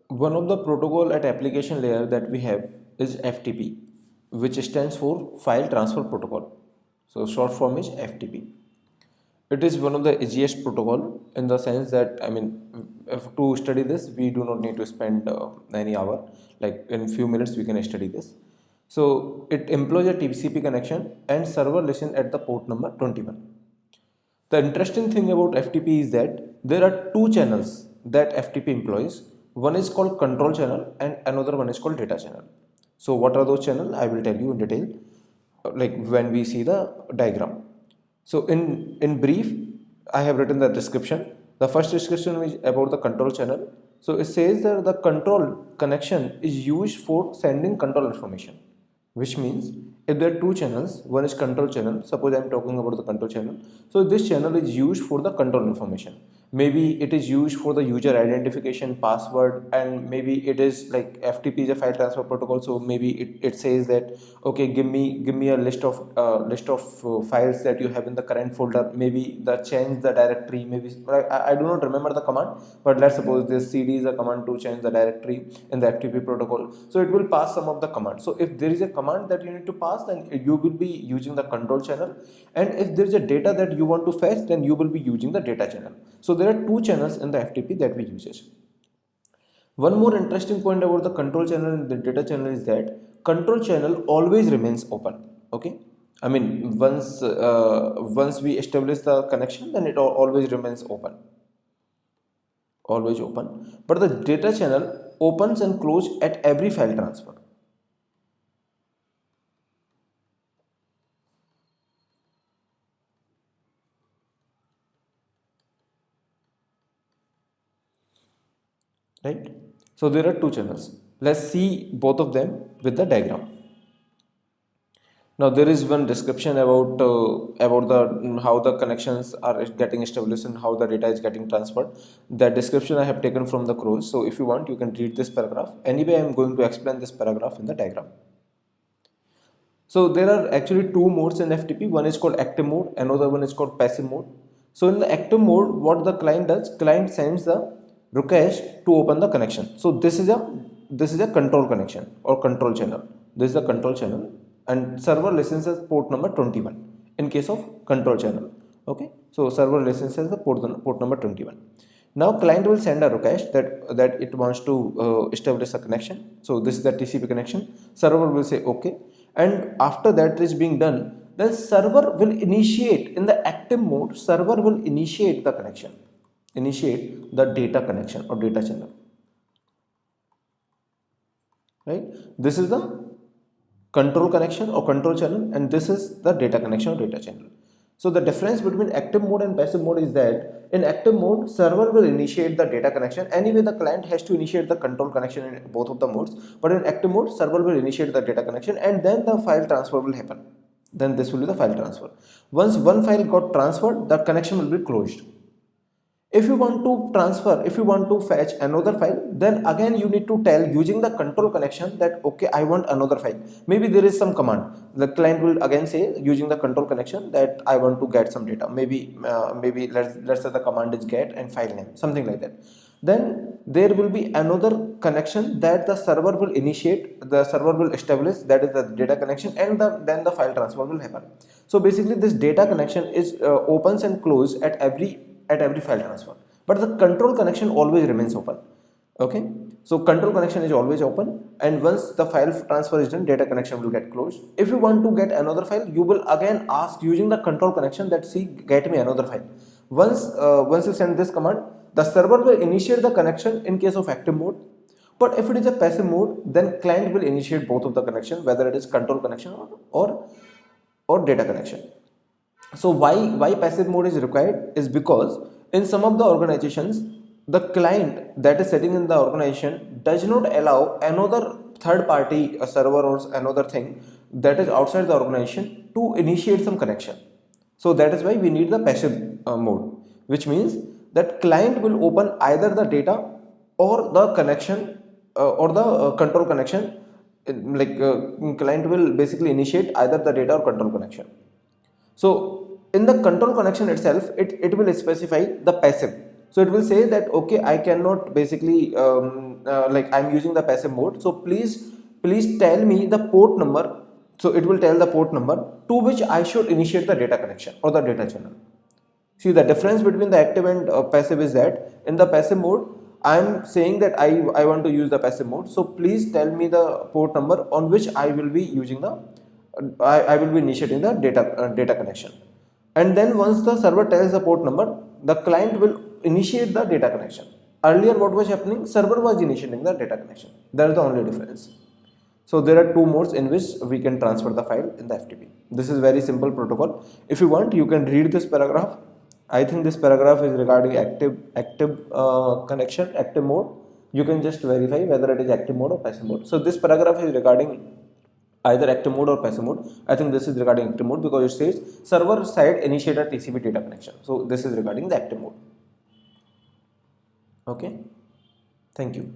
One of the protocol at application layer that we have is FTP, which stands for File Transfer Protocol. So short form is FTP. It is one of the easiest protocol in the sense that if to study this, we do not need to spend any hour. Like in few minutes, we can study this. So it employs a TCP connection and server listen at the port number 21. The interesting thing about FTP is that there are two channels that FTP employs. One is called control channel and another one is called data channel. So what are those channels? I will tell you in detail like when we see the diagram. So in brief, I have written the description. The first description is about the control channel. So it says that the control connection is used for sending control information, which means if there are two channels, one is control channel, suppose I am talking about the control channel, so this channel is used for the control information. Maybe it is used for the user identification password, and maybe it is like FTP is a file transfer protocol, so maybe it says that okay, give me a list of files that you have in the current folder, maybe the change the directory, maybe I do not remember the command, but let's suppose this cd is a command to change the directory in the FTP protocol, so it will pass some of the commands. So if there is a command that you need to pass, then you will be using the control channel, and if there is a data that you want to fetch, then you will be using the data channel. So there are two channels in the FTP that we use. One more interesting point about the control channel and the data channel is that control channel always remains open. Okay, once we establish the connection, then it always remains open, always open. But the data channel opens and close at every file transfer. Right? So there are two channels. Let's see both of them with the diagram. Now there is one description about the how the connections are getting established and how the data is getting transferred. That description I have taken from the Crows. So if you want, you can read this paragraph. Anyway, I am going to explain this paragraph in the diagram. So there are actually two modes in FTP. One is called active mode, another one is called passive mode. So in the active mode, what the client does, client sends the request to open the connection. So this is a control connection or control channel. This is the control channel, and server listens as port number 21 in case of control channel. Okay, so server listens as the port number 21. Now client will send a request that it wants to establish a connection. So this is the TCP connection. Server will say okay, and after that is being done, then server will initiate in the active mode. Server will initiate the connection, initiate the data connection or data channel. Right? This is the control connection or control channel, and this is the data connection or data channel. So the difference between active mode and passive mode is that in active mode, server will initiate the data connection. Anyway, the client has to initiate the control connection in both of the modes, but in active mode, server will initiate the data connection, and then the file transfer will happen. Then this will be the file transfer. Once one file got transferred, the connection will be closed. If you want to transfer, if you want to fetch another file, then again you need to tell using the control connection that okay, I want another file. Maybe there is some command, the client will again say using the control connection that I want to get some data. Maybe let's say the command is get and file name, something like that. Then there will be another connection that the server will initiate, the server will establish, that is the data connection, and then the file transfer will happen. So basically this data connection is opens and closes at every file transfer, but the control connection always remains open. Okay, so control connection is always open, and once the file transfer is done, data connection will get closed. If you want to get another file, you will again ask using the control connection that see get me another file. Once you send this command, the server will initiate the connection in case of active mode. But if it is a passive mode, then client will initiate both of the connection, whether it is control connection or data connection. So why passive mode is required is because in some of the organizations, the client that is sitting in the organization does not allow another third party, a server or another thing that is outside the organization, to initiate some connection. So that is why we need the passive mode, which means that client will open either the data or the connection or the control connection. Client will basically initiate either the data or control connection. So in the control connection itself, it will specify the passive. So it will say that okay, I cannot basically like I'm using the passive mode, so please tell me the port number. So it will tell the port number to which I should initiate the data connection or the data channel. See, the difference between the active and passive is that in the passive mode, I'm saying that I want to use the passive mode. So please tell me the port number on which I will be using the I will be initiating the data connection. And then once the server tells the port number, the client will initiate the data connection. Earlier, what was happening? Server was initiating the data connection. That is the only difference. So there are two modes in which we can transfer the file in the FTP. This is very simple protocol. If you want, you can read this paragraph. I think this paragraph is regarding active connection, active mode. You can just verify whether it is active mode or passive mode. So this paragraph is regarding either active mode or passive mode. I think this is regarding active mode because it says server side initiate a TCP data connection. So this is regarding the active mode. Okay. Thank you.